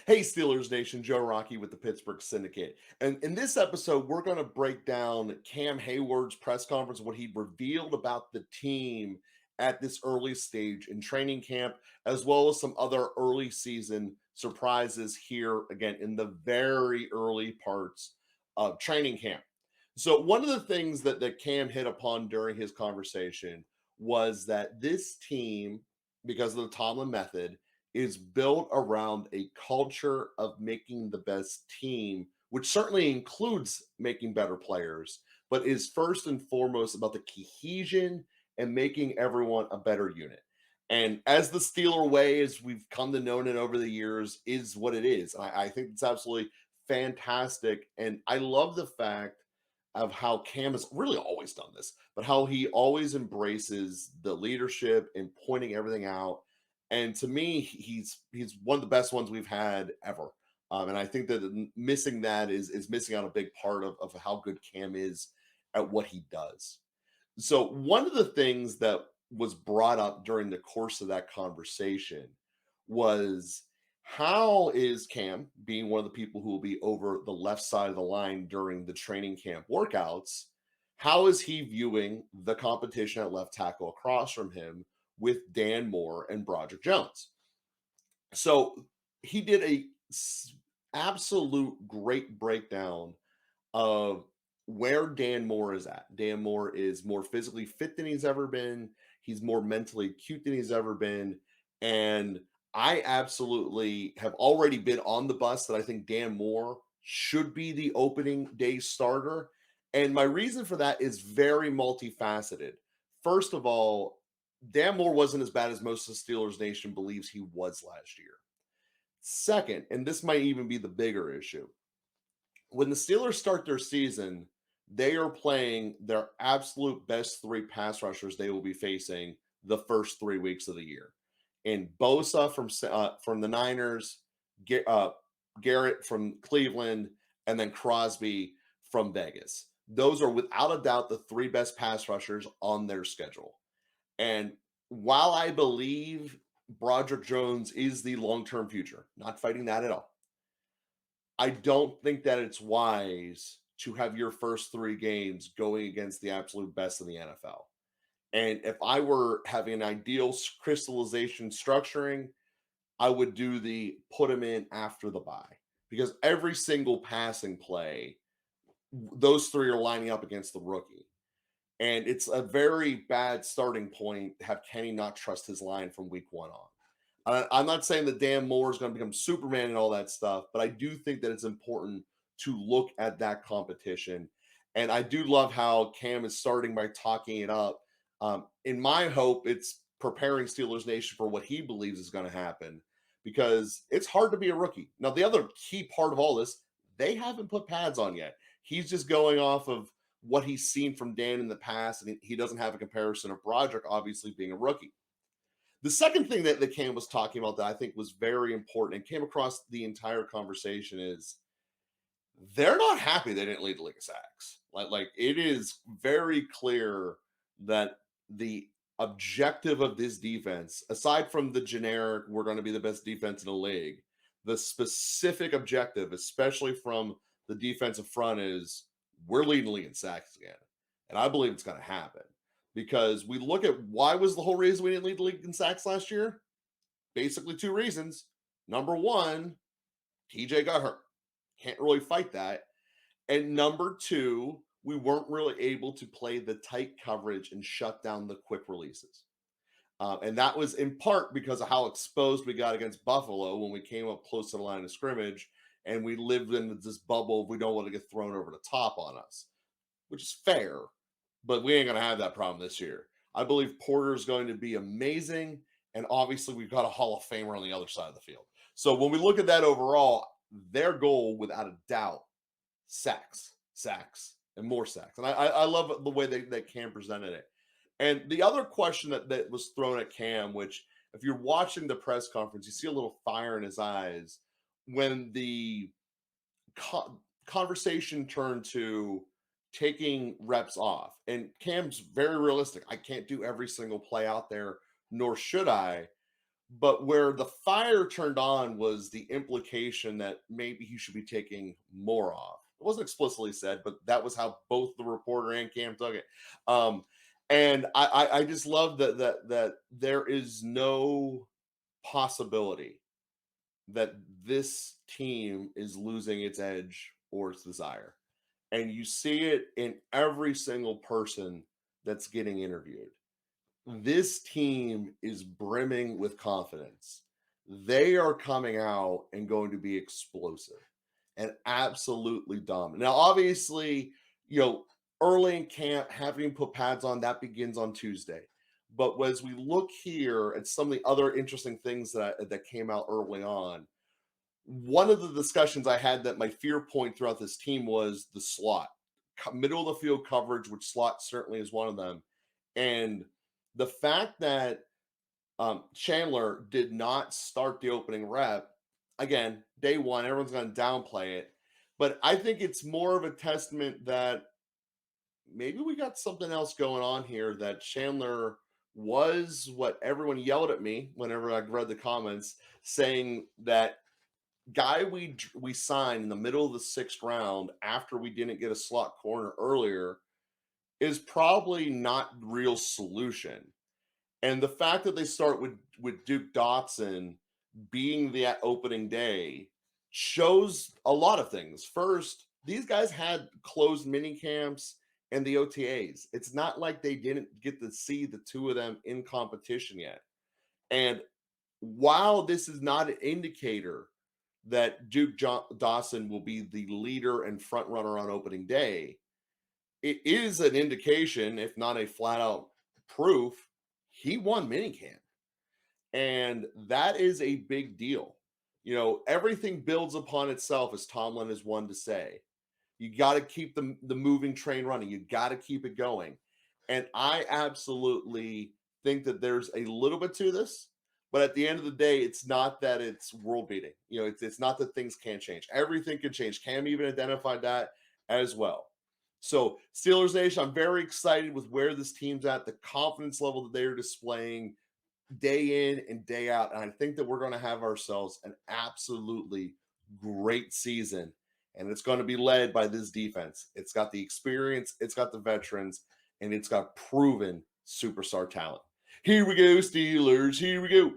Hey, Steelers Nation, Joe Rockey with the Pittsburgh Syndicate. And in this episode, we're going to break down Cam Hayward's press conference, what he revealed about the team at this early stage in training camp, as well as some other early season surprises here, again, in the very early parts of training camp. So, one of the things that Cam hit upon during his conversation was that this team, because of the Tomlin method, is built around a culture of making the best team, which certainly includes making better players, but is first and foremost about the cohesion and making everyone a better unit. And as the Steeler way, as we've come to know it over the years, is what it is. I think it's absolutely fantastic. And I love the fact of how Cam has really always done this, but how he always embraces the leadership and pointing everything out. And to me, he's one of the best ones we've had ever. And I think that missing that is missing out a big part of how good Cam is at what he does. So one of the things that was brought up during the course of that conversation was, how is Cam, being one of the people who will be over the left side of the line during the training camp workouts, how is he viewing the competition at left tackle across from him with Dan Moore and Broderick Jones? So he did absolute great breakdown of where Dan Moore is at. Dan Moore is more physically fit than he's ever been. He's more mentally acute than he's ever been. And I absolutely have already been on the bus that I think Dan Moore should be the opening day starter. And my reason for that is very multifaceted. First of all, Dan Moore wasn't as bad as most of the Steelers Nation believes he was last year. Second, and this might even be the bigger issue, when the Steelers start their season, they are playing their absolute best three pass rushers they will be facing the first 3 weeks of the year. And Bosa from the Niners, Garrett from Cleveland, and then Crosby from Vegas. Those are without a doubt the three best pass rushers on their schedule. And while I believe Broderick Jones is the long-term future, not fighting that at all, I don't think that it's wise to have your first 3 games going against the absolute best in the NFL. And if I were having an ideal crystallization structuring, I would do the put him in after the bye, because every single passing play, those three are lining up against the rookie. And it's a very bad starting point to have Kenny not trust his line from week one on. I'm not saying that Dan Moore is going to become Superman and all that stuff, but I do think that it's important to look at that competition. And I do love how Cam is starting by talking it up. In my hope, it's preparing Steelers Nation for what he believes is going to happen, because it's hard to be a rookie. Now, the other key part of all this, they haven't put pads on yet. He's just going off of what he's seen from Dan in the past, and he doesn't have a comparison of Broderick, obviously, being a rookie. The second thing that Cam was talking about that I think was very important and came across the entire conversation is, they're not happy they didn't lead the league of sacks. Like it is very clear that the objective of this defense, aside from the generic, we're going to be the best defense in the league, the specific objective, especially from the defensive front, is we're leading the league in sacks again. And I believe it's going to happen, because we look at why was the whole reason we didn't lead the league in sacks last year? Basically 2 reasons. Number one, TJ got hurt. Can't really fight that. And number two, we weren't really able to play the tight coverage and shut down the quick releases. And that was in part because of how exposed we got against Buffalo when we came up close to the line of scrimmage, and we lived in this bubble of we don't want to get thrown over the top on us, which is fair, but we ain't going to have that problem this year. I believe Porter is going to be amazing, and obviously we've got a Hall of Famer on the other side of the field. So when we look at that overall, their goal, without a doubt, sacks, and more sacks. And I love the way that Cam presented it. And the other question that was thrown at Cam, which if you're watching the press conference, you see a little fire in his eyes when the conversation turned to taking reps off. And Cam's very realistic. I can't do every single play out there, nor should I. But where the fire turned on was the implication that maybe he should be taking more off. It wasn't explicitly said, but that was how both the reporter and Cam took it. Um, and I just love that there is no possibility that this team is losing its edge or its desire. And you see it in every single person that's getting interviewed. This team is brimming with confidence. They are coming out and going to be explosive and absolutely dominant. Now, obviously, you know, early in camp, having put pads on, that begins on Tuesday. But as we look here at some of the other interesting things that came out early on, one of the discussions I had that my fear point throughout this team was the slot, middle of the field coverage, which slot certainly is one of them. And the fact that Chandler did not start the opening rep, again, day one, everyone's going to downplay it. But I think it's more of a testament that maybe we got something else going on here, that Chandler was what everyone yelled at me whenever I read the comments saying that guy we signed in the middle of the 6th round after we didn't get a slot corner earlier is probably not the real solution. And the fact that they start with Duke Dotson being the opening day shows a lot of things. First, these guys had closed mini camps and the OTAs. It's not like they didn't get to see the two of them in competition yet. And while this is not an indicator that Dawson will be the leader and front runner on opening day, it is an indication, if not a flat out proof, he won minicamp. And that is a big deal. You know, everything builds upon itself, as Tomlin is one to say. You got to keep the moving train running. You got to keep it going. And I absolutely think that there's a little bit to this, but at the end of the day, it's not that it's world beating. You know, it's not that things can't change. Everything can change. Cam even identified that as well. So, Steelers Nation, I'm very excited with where this team's at, the confidence level that they're displaying day in and day out. And I think that we're going to have ourselves an absolutely great season. And it's going to be led by this defense. It's got the experience, it's got the veterans, and it's got proven superstar talent. Here we go, Steelers. Here we go.